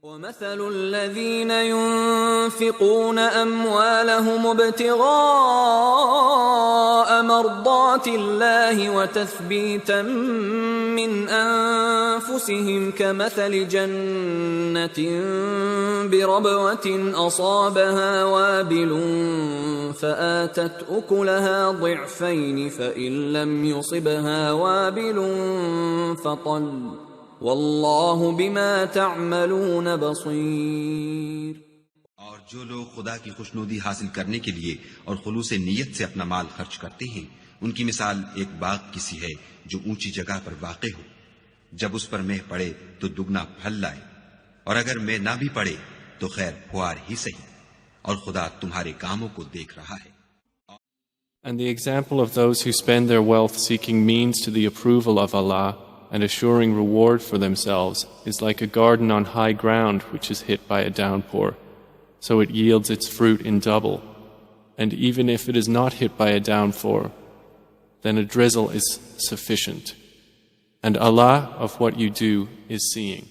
ومثل الذين ينفقون أموالهم ابتغاء مرضات الله وتثبيتا من أنفسهم كمثل جنة بربوة أصابها وابل فآتت أكلها ضعفين فإن لم يصبها وابل فطل واللہ بما تعملون بصیر۔ اور جو لوگ خدا کی خوشنودی حاصل کرنے کے لیے اور خلوص نیت سے اپنا مال خرچ کرتے ہیں، ان کی مثال ایک باغ کی سی ہے جو اونچی جگہ پر واقع ہو، جب اس پر مہ پڑے تو دگنا پھل لائے، اور اگر مہ نہ بھی پڑے تو خیر پھوار ہی سہی، اور خدا تمہارے کاموں کو دیکھ رہا ہے۔ And the example of those who spend their wealth seeking means to the approval of Allah and assuring reward for themselves is like a garden on high ground which is hit by a downpour, so it yields its fruit in double. And even if it is not hit by a downpour, then a drizzle is sufficient. And Allah of what you do is seeing.